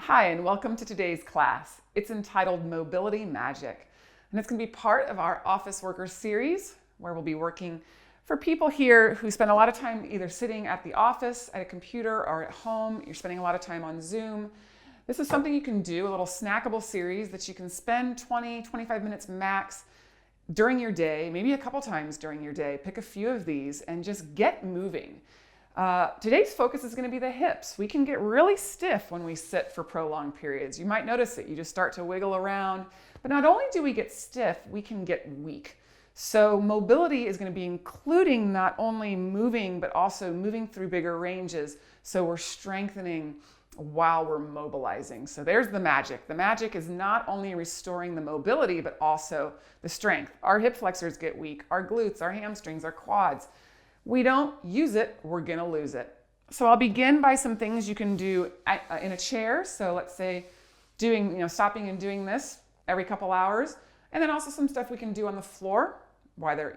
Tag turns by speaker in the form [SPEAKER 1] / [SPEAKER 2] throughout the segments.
[SPEAKER 1] Hi, and welcome to today's class. It's entitled Mobility Magic, and it's going to be part of our Office Workers series, where we'll be working for people here who spend a lot of time either sitting at the office, at a computer, or at home. You're spending a lot of time on Zoom. This is something you can do, a little snackable series that you can spend 20, 25 minutes max during your day, maybe a couple times during your day. Pick a few of these and just get moving. Today's focus is going to be the hips. We can get really stiff when we sit for prolonged periods. You might notice it. You just start to wiggle around. But not only do we get stiff, we can get weak. So mobility is going to be including not only moving, but also moving through bigger ranges. So we're strengthening while we're mobilizing. So there's the magic. The magic is not only restoring the mobility, but also the strength. Our hip flexors get weak, our glutes, our hamstrings, our quads. We don't use it, we're going to lose it. So I'll begin by some things you can do in a chair. So let's say stopping and doing this every couple hours. And then also some stuff we can do on the floor, whether,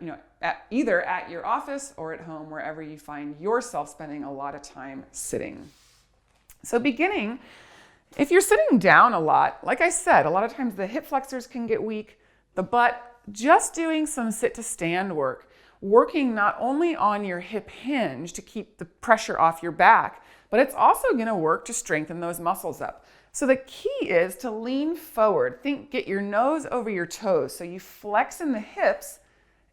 [SPEAKER 1] either at your office or at home, wherever you find yourself spending a lot of time sitting. So beginning, if you're sitting down a lot, like I said, a lot of times the hip flexors can get weak, the butt, just doing some sit to stand work, working not only on your hip hinge to keep the pressure off your back, but it's also going to work to strengthen those muscles up. So the key is to lean forward. Get your nose over your toes. So you flex in the hips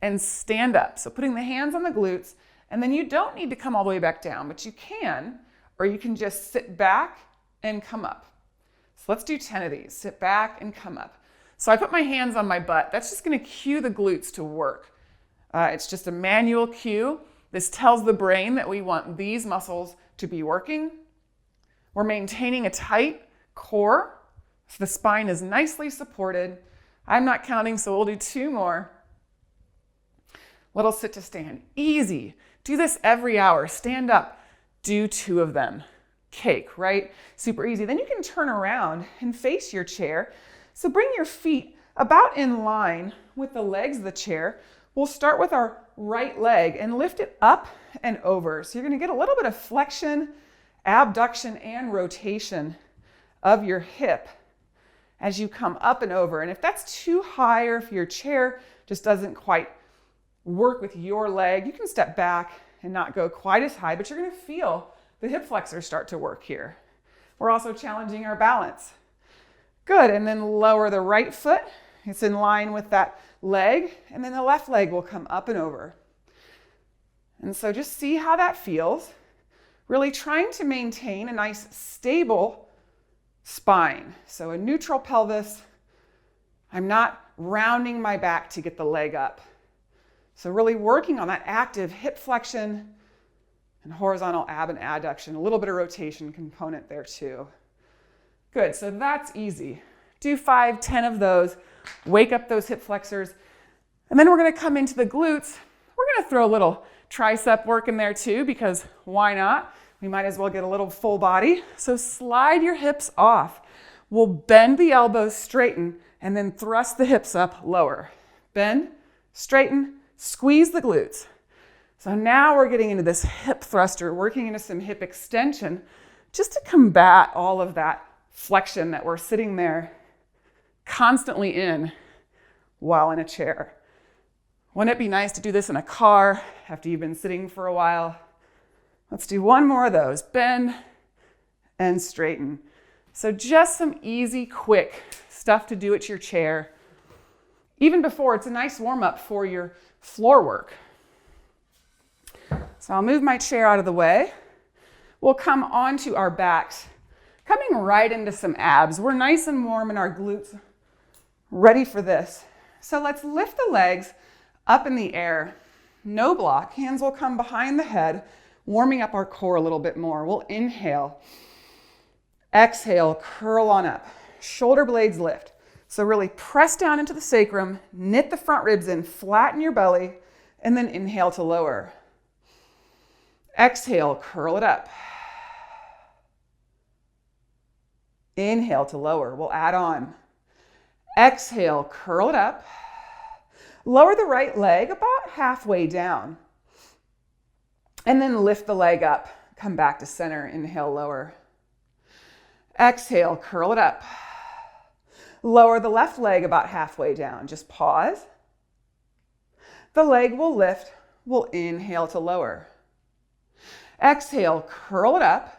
[SPEAKER 1] and stand up. So putting the hands on the glutes, and then you don't need to come all the way back down, but you can, or you can just sit back and come up. So let's do 10 of these. Sit back and come up. So I put my hands on my butt. That's just going to cue the glutes to work. It's just a manual cue. This tells the brain that we want these muscles to be working. We're maintaining a tight core, so the spine is nicely supported. I'm not counting, so we'll do 2 more. Little sit to stand. Easy. Do this every hour. Stand up. Do 2 of them. Cake, right? Super easy. Then you can turn around and face your chair. So bring your feet about in line with the legs of the chair. We'll start with our right leg and lift it up and over. So you're going to get a little bit of flexion, abduction, and rotation of your hip as you come up and over. And if that's too high, or if your chair just doesn't quite work with your leg, you can step back and not go quite as high, but you're going to feel the hip flexors start to work here. We're also challenging our balance. Good, and then lower the right foot. It's in line with that leg, and then the left leg will come up and over. And so just see how that feels. Really trying to maintain a nice stable spine. So a neutral pelvis. I'm not rounding my back to get the leg up. So really working on that active hip flexion and horizontal ab and adduction. A little bit of rotation component there too. Good, so that's easy. Do 5, 10 of those. Wake up those hip flexors. And then we're going to come into the glutes. We're going to throw a little tricep work in there too, because why not? We might as well get a little full body. So slide your hips off. We'll bend the elbows, straighten, and then thrust the hips up lower. Bend, straighten, squeeze the glutes. So now we're getting into this hip thruster, working into some hip extension, just to combat all of that flexion that we're sitting there constantly in while in a chair. Wouldn't it be nice to do this in a car after you've been sitting for a while? Let's do 1 more of those. Bend and straighten. So just some easy, quick stuff to do at your chair. Even before, it's a nice warm-up for your floor work. So I'll move my chair out of the way. We'll come onto our backs, coming right into some abs. We're nice and warm in our glutes. Ready for this. So let's lift the legs up in the air. No block. Hands will come behind the head, warming up our core a little bit more. We'll inhale. Exhale, curl on up. Shoulder blades lift. So really press down into the sacrum, knit the front ribs in, flatten your belly, and then inhale to lower. Exhale, curl it up. Inhale to lower. We'll add on. Exhale, curl it up. Lower the right leg about halfway down. And then lift the leg up. Come back to center. Inhale, lower. Exhale, curl it up. Lower the left leg about halfway down. Just pause. The leg will lift. We'll inhale to lower. Exhale, curl it up.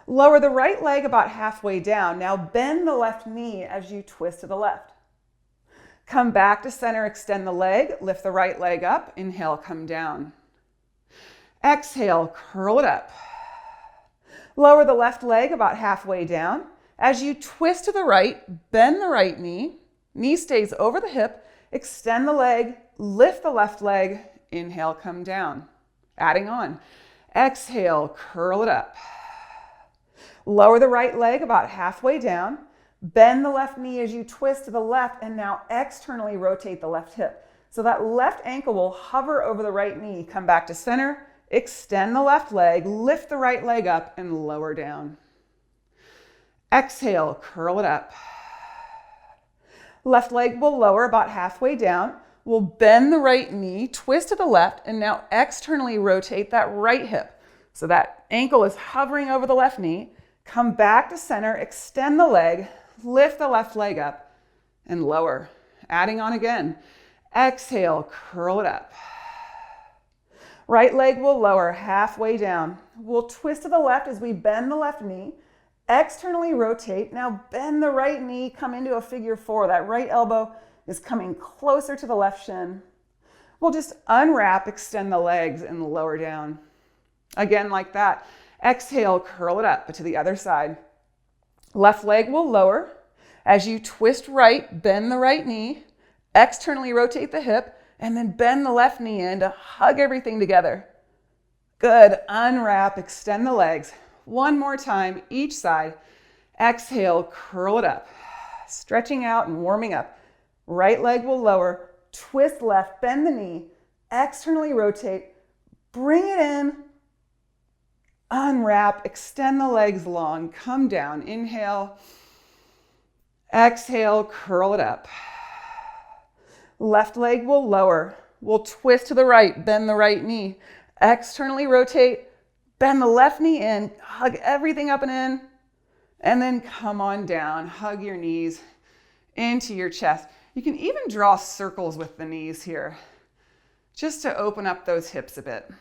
[SPEAKER 1] Lower the right leg about halfway down. Now bend the left knee as you twist to the left. Come back to center, extend the leg, lift the right leg up. Inhale, come down. Exhale, curl it up. Lower the left leg about halfway down. As you twist to the right, bend the right knee. Knee stays over the hip. Extend the leg, lift the left leg. Inhale, come down. Adding on. Exhale, curl it up. Lower the right leg about halfway down. Bend the left knee as you twist to the left, and now externally rotate the left hip. So that left ankle will hover over the right knee. Come back to center, extend the left leg, lift the right leg up, and lower down. Exhale, curl it up. Left leg will lower about halfway down. We'll bend the right knee, twist to the left, and now externally rotate that right hip. So that ankle is hovering over the left knee. Come back to center, extend the leg, lift the left leg up, and lower. Adding on again. Exhale, curl it up. Right leg will lower halfway down. We'll twist to the left as we bend the left knee. Externally rotate. Now bend the right knee, come into a figure four. That right elbow is coming closer to the left shin. We'll just unwrap, extend the legs, and lower down. Again, like that. Exhale, curl it up, but to the other side. Left leg will lower. As you twist right, bend the right knee, externally rotate the hip, and then bend the left knee in to hug everything together. Good. Unwrap, extend the legs. One more time, each side. Exhale, curl it up. Stretching out and warming up. Right leg will lower, twist left, bend the knee, externally rotate, bring it in, unwrap, extend the legs long, come down, inhale, exhale, curl it up. Left leg will lower, we'll twist to the right, bend the right knee, externally rotate, bend the left knee in, hug everything up and in, and then come on down, hug your knees into your chest. You can even draw circles with the knees here, just to open up those hips a bit.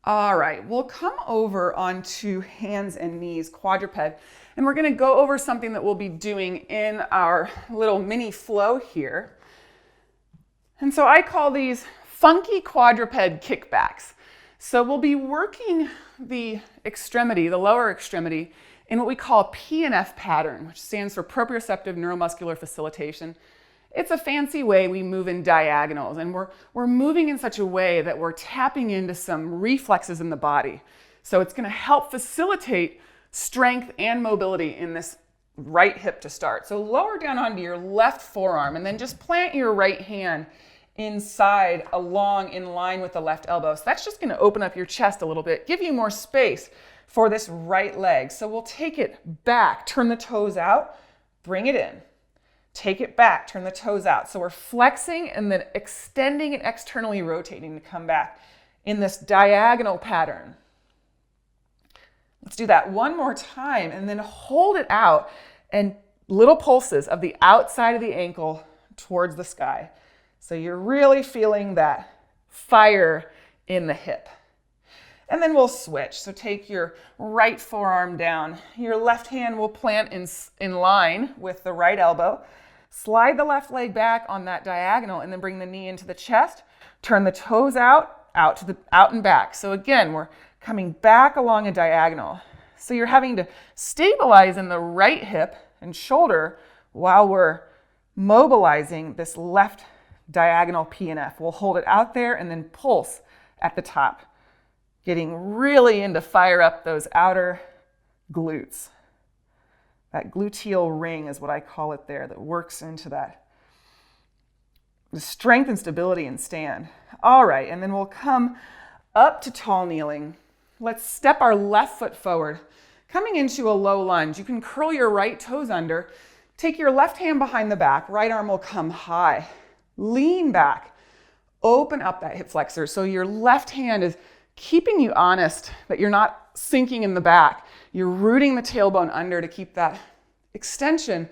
[SPEAKER 1] All right, we'll come over onto hands and knees, quadruped, and we're gonna go over something that we'll be doing in our little mini flow here. And so I call these funky quadruped kickbacks. So we'll be working the extremity, the lower extremity, in what we call a PNF pattern, which stands for proprioceptive neuromuscular facilitation. It's a fancy way we move in diagonals, and we're moving in such a way that we're tapping into some reflexes in the body. So it's going to help facilitate strength and mobility in this right hip to start. So lower down onto your left forearm, and then just plant your right hand inside, along, in line with the left elbow. So that's just going to open up your chest a little bit, give you more space for this right leg. So we'll take it back, turn the toes out, bring it in. Take it back, turn the toes out. So we're flexing and then extending and externally rotating to come back in this diagonal pattern. Let's do that one more time and then hold it out and little pulses of the outside of the ankle towards the sky. So you're really feeling that fire in the hip. And then we'll switch. So take your right forearm down. Your left hand will plant in line with the right elbow. Slide the left leg back on that diagonal and then bring the knee into the chest. Turn the toes out and back. So again, we're coming back along a diagonal. So you're having to stabilize in the right hip and shoulder while we're mobilizing this left diagonal PNF. We'll hold it out there and then pulse at the top, getting really into fire up those outer glutes. That gluteal ring is what I call it there, that works into that the strength and stability and stand. All right, and then we'll come up to tall kneeling. Let's step our left foot forward, coming into a low lunge. You can curl your right toes under, take your left hand behind the back, right arm will come high. Lean back, open up that hip flexor. So your left hand is keeping you honest that you're not sinking in the back. You're rooting the tailbone under to keep that extension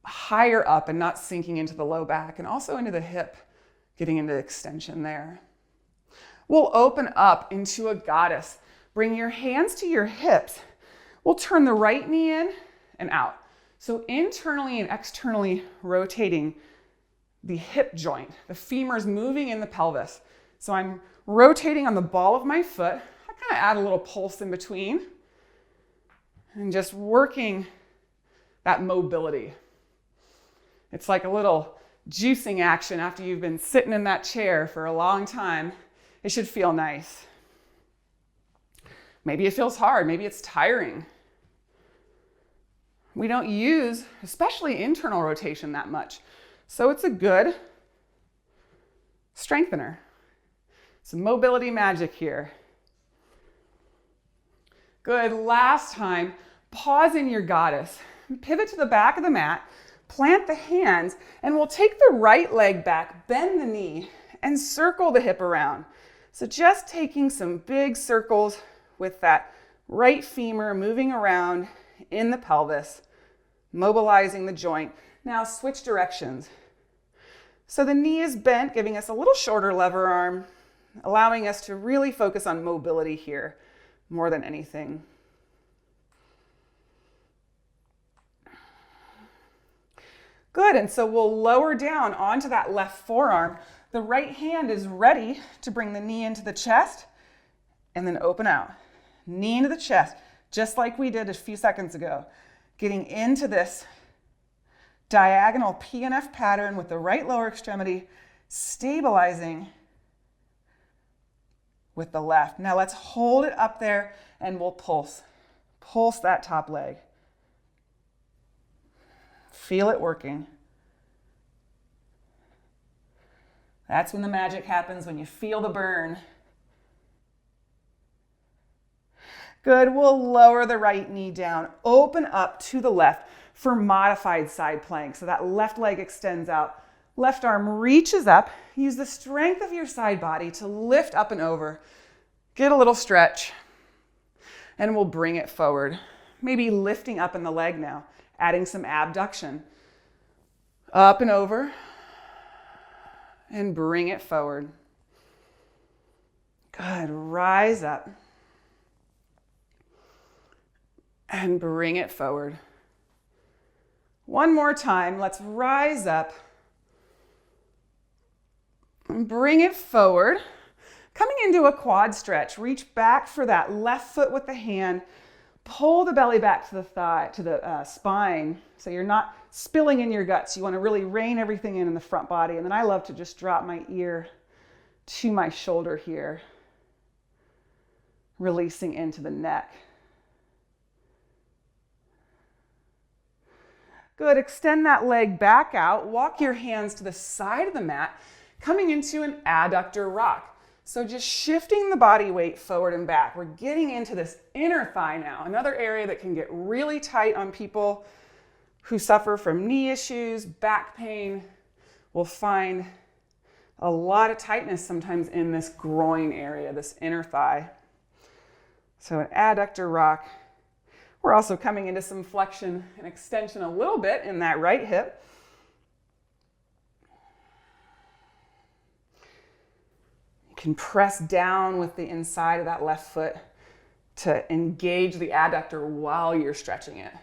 [SPEAKER 1] higher up and not sinking into the low back and also into the hip, getting into extension there. We'll open up into a goddess. Bring your hands to your hips. We'll turn the right knee in and out. So internally and externally rotating the hip joint. The femur is moving in the pelvis. So I'm rotating on the ball of my foot. I kind of add a little pulse in between and just working that mobility. It's like a little juicing action after you've been sitting in that chair for a long time. It should feel nice. Maybe it feels hard. Maybe it's tiring. We don't use, especially internal rotation, that much. So it's a good strengthener. Some mobility magic here. Good. Last time, pause in your goddess. Pivot to the back of the mat, plant the hands, and we'll take the right leg back, bend the knee, and circle the hip around. So just taking some big circles with that right femur moving around in the pelvis, mobilizing the joint. Now switch directions. So the knee is bent, giving us a little shorter lever arm, allowing us to really focus on mobility here more than anything. Good, and so we'll lower down onto that left forearm. The right hand is ready to bring the knee into the chest and then open out. Knee into the chest, just like we did a few seconds ago. Getting into this diagonal P&F pattern with the right lower extremity, stabilizing with the left. Now let's hold it up there and we'll pulse. Pulse that top leg. Feel it working. That's when the magic happens, when you feel the burn. Good, we'll lower the right knee down, open up to the left for modified side plank. So that left leg extends out, left arm reaches up. Use the strength of your side body to lift up and over. Get a little stretch, and we'll bring it forward. Maybe lifting up in the leg now, adding some abduction. Up and over, and bring it forward. Good, rise up. And bring it forward. One more time, let's rise up. And bring it forward. Coming into a quad stretch, reach back for that left foot with the hand. Pull the belly back to the thigh, to the spine, so you're not spilling in your guts. You want to really rein everything in the front body. And then I love to just drop my ear to my shoulder here, releasing into the neck. Good, extend that leg back out. Walk your hands to the side of the mat, coming into an adductor rock. So just shifting the body weight forward and back. We're getting into this inner thigh now, another area that can get really tight on people who suffer from knee issues, back pain. We'll find a lot of tightness sometimes in this groin area, this inner thigh. So an adductor rock. We're also coming into some flexion and extension a little bit in that right hip. You can press down with the inside of that left foot to engage the adductor while you're stretching it.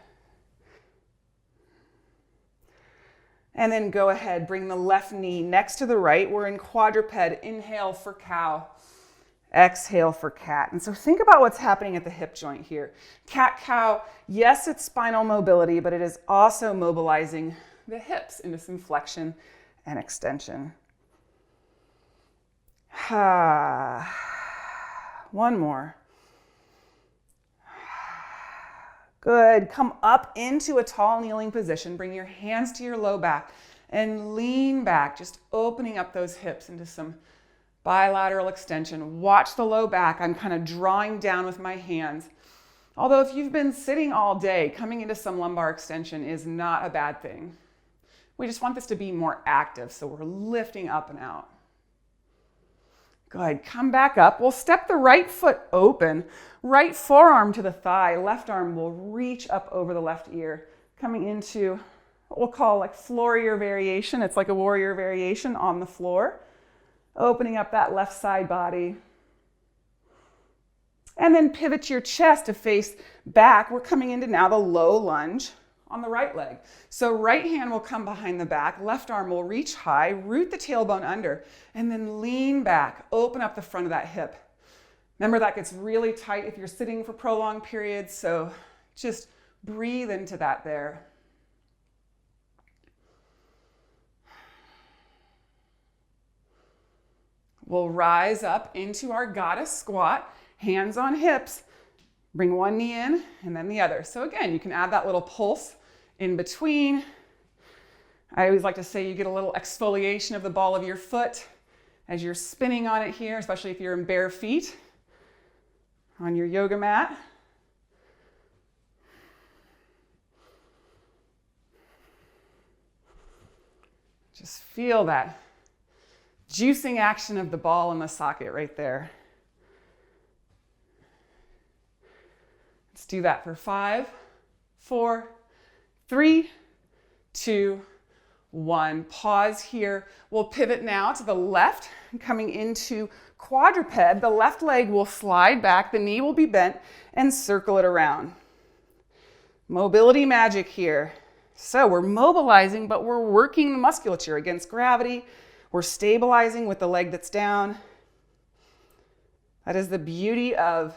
[SPEAKER 1] And then go ahead, bring the left knee next to the right. We're in quadruped. Inhale for cow. Exhale for cat. And so think about what's happening at the hip joint here. Cat-cow, yes, it's spinal mobility, but it is also mobilizing the hips into some flexion and extension. One more. Good. Come up into a tall kneeling position. Bring your hands to your low back and lean back, just opening up those hips into some bilateral extension. Watch the low back. I'm kind of drawing down with my hands. Although if you've been sitting all day, coming into some lumbar extension is not a bad thing. We just want this to be more active, so we're lifting up and out. Good, come back up. We'll step the right foot open, right forearm to the thigh, left arm will reach up over the left ear, coming into what we'll call like floorier variation. It's like a warrior variation on the floor, opening up that left side body. And then pivot your chest to face back. We're coming into now the low lunge on the right leg. So right hand will come behind the back, left arm will reach high, root the tailbone under, and then lean back, open up the front of that hip. Remember that gets really tight if you're sitting for prolonged periods, so just breathe into that there. We'll rise up into our goddess squat, hands on hips, bring one knee in and then the other. So again, you can add that little pulse in between. I always like to say you get a little exfoliation of the ball of your foot as you're spinning on it here, especially if you're in bare feet on your yoga mat. Just feel that juicing action of the ball in the socket right there. Let's do that for 5, 4, 3, 2, 1. Pause here. We'll pivot now to the left, coming into quadruped. The left leg will slide back, the knee will be bent, and circle it around. Mobility magic here. So we're mobilizing, but we're working the musculature against gravity. We're stabilizing with the leg that's down. That is the beauty of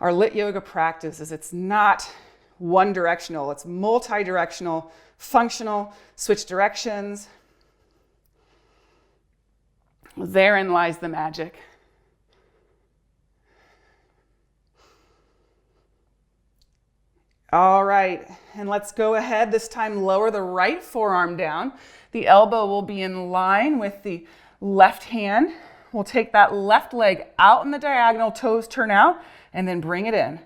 [SPEAKER 1] our LYT yoga practice, is it's not one directional, it's multi-directional, functional, switch directions. Therein lies the magic. All right, and let's go ahead. This time lower the right forearm down. The elbow will be in line with the left hand. We'll take that left leg out in the diagonal, toes turn out, and then bring it in.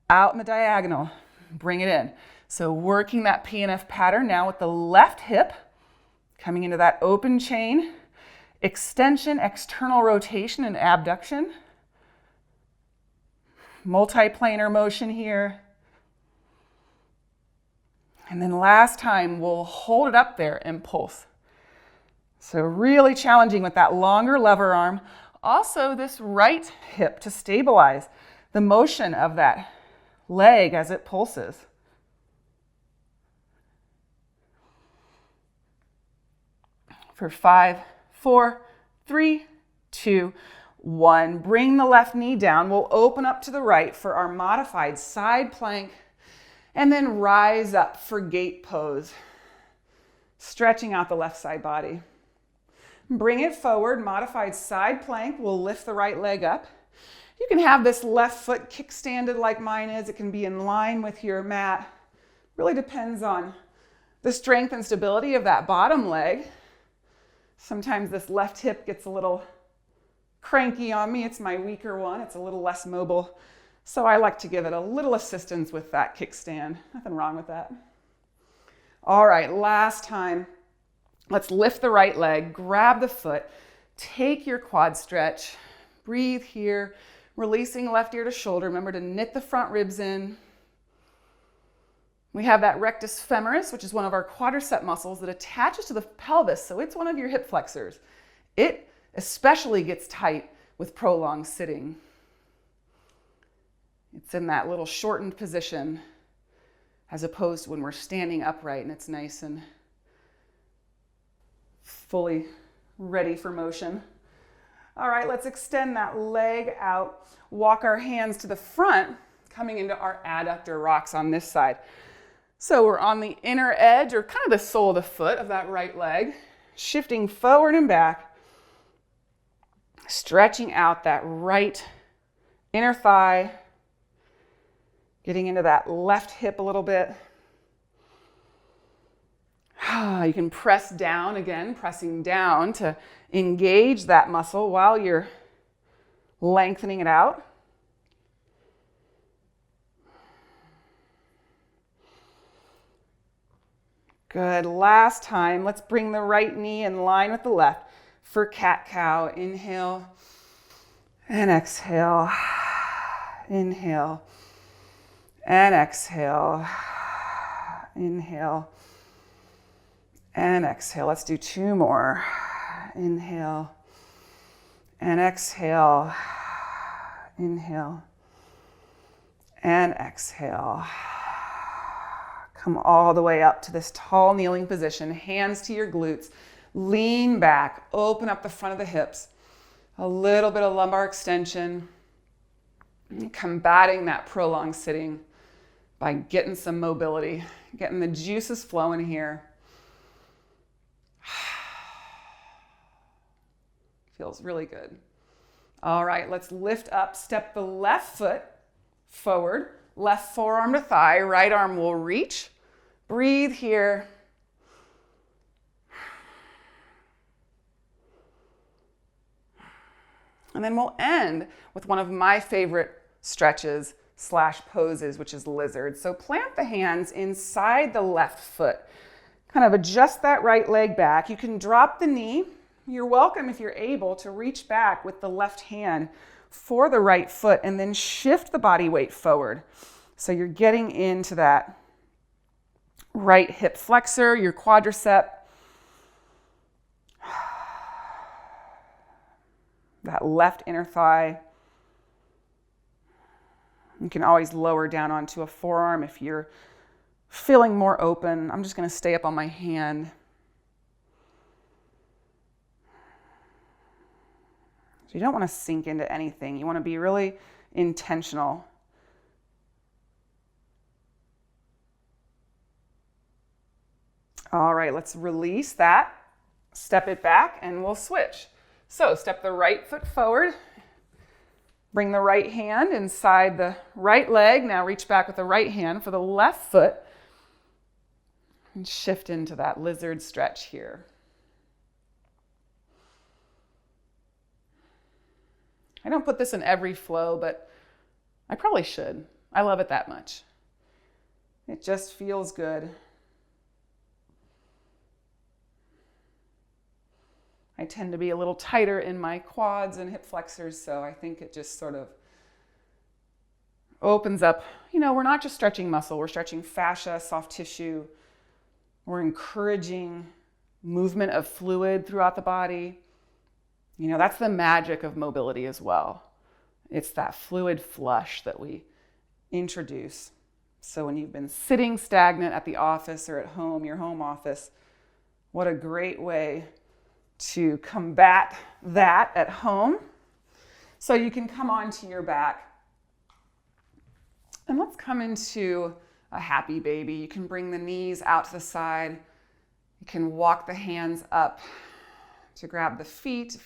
[SPEAKER 1] Out in the diagonal, bring it in. So working that PNF pattern now with the left hip, coming into that open chain, extension, external rotation, and abduction. Multiplanar motion here. And then last time, we'll hold it up there and pulse. So really challenging with that longer lever arm. Also this right hip to stabilize the motion of that leg as it pulses. For 5, 4, 3, 2, 1. Bring the left knee down. We'll open up to the right for our modified side plank. And then rise up for gate pose, stretching out the left side body. Bring it forward, modified side plank. We'll lift the right leg up. You can have this left foot kickstanded like mine is. It can be in line with your mat. Really depends on the strength and stability of that bottom leg. Sometimes this left hip gets a little cranky on me. It's my weaker one. It's a little less mobile. So I like to give it a little assistance with that kickstand. Nothing wrong with that. All right, last time. Let's lift the right leg, grab the foot, take your quad stretch, breathe here, releasing left ear to shoulder. Remember to knit the front ribs in. We have that rectus femoris, which is one of our quadricep muscles that attaches to the pelvis, so it's one of your hip flexors. It especially gets tight with prolonged sitting. It's in that little shortened position as opposed to when we're standing upright and it's nice and fully ready for motion. All right, let's extend that leg out. Walk our hands to the front, coming into our adductor rocks on this side. So we're on the inner edge or kind of the sole of the foot of that right leg, shifting forward and back, stretching out that right inner thigh, getting into that left hip a little bit. You can press down again, pressing down to engage that muscle while you're lengthening it out. Good. Last time, let's bring the right knee in line with the left. for cat-cow. Inhale and exhale. Inhale and exhale. Inhale and exhale. Let's do 2 more. Inhale and exhale. Inhale and exhale. Come all the way up to this tall kneeling position, hands to your glutes. Lean back, open up the front of the hips. A little bit of lumbar extension, combating that prolonged sitting by getting some mobility, getting the juices flowing here. Feels really good. All right, let's lift up, step the left foot forward, left forearm to thigh, right arm will reach. Breathe here. And then we'll end with one of my favorite stretches / poses, which is lizard. So plant the hands inside the left foot. Kind of adjust that right leg back. You can drop the knee. You're welcome, if you're able, to reach back with the left hand for the right foot and then shift the body weight forward. So you're getting into that right hip flexor, your quadricep. That left inner thigh. You can always lower down onto a forearm if you're feeling more open. I'm just going to stay up on my hand. So you don't want to sink into anything. You want to be really intentional. All right, let's release that. Step it back and we'll switch. So step the right foot forward. Bring the right hand inside the right leg. Now reach back with the right hand for the left foot. And shift into that lizard stretch here. I don't put this in every flow, but I probably should. I love it that much. It just feels good. I tend to be a little tighter in my quads and hip flexors, so I think it just sort of opens up. You know, we're not just stretching muscle, we're stretching fascia, soft tissue. We're encouraging movement of fluid throughout the body. You know, that's the magic of mobility as well. It's that fluid flush that we introduce. So when you've been sitting stagnant at the office or at home, your home office, what a great way to combat that at home. So you can come onto your back. And let's come into a happy baby. You can bring the knees out to the side. You can walk the hands up to grab the feet.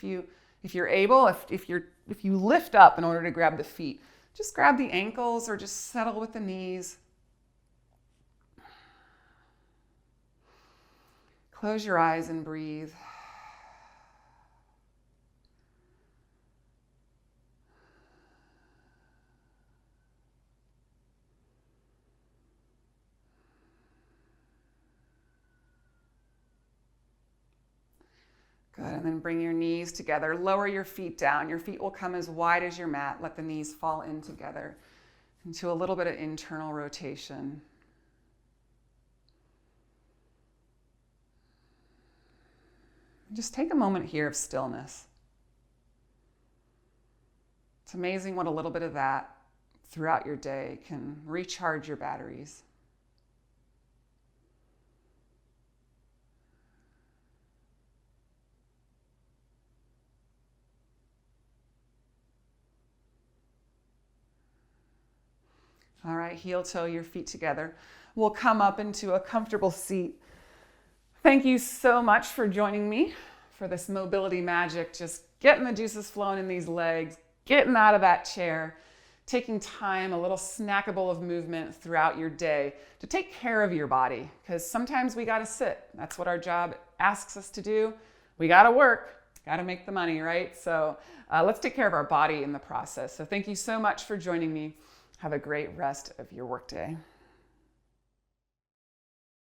[SPEAKER 1] If you're able, if you lift up in order to grab the feet, just grab the ankles or just settle with the knees. Close your eyes and breathe. Good, and then bring your knees together. Lower your feet down. Your feet will come as wide as your mat. Let the knees fall in together into a little bit of internal rotation. Just take a moment here of stillness. It's amazing what a little bit of that throughout your day can recharge your batteries. All right, heel toe your feet together. We'll come up into a comfortable seat. Thank you so much for joining me for this mobility magic, just getting the juices flowing in these legs, getting out of that chair, taking time, a little snackable of movement throughout your day to take care of your body, because sometimes we gotta sit. That's what our job asks us to do. We gotta work, gotta make the money, right? So let's take care of our body in the process. So thank you so much for joining me. Have a great rest of your workday.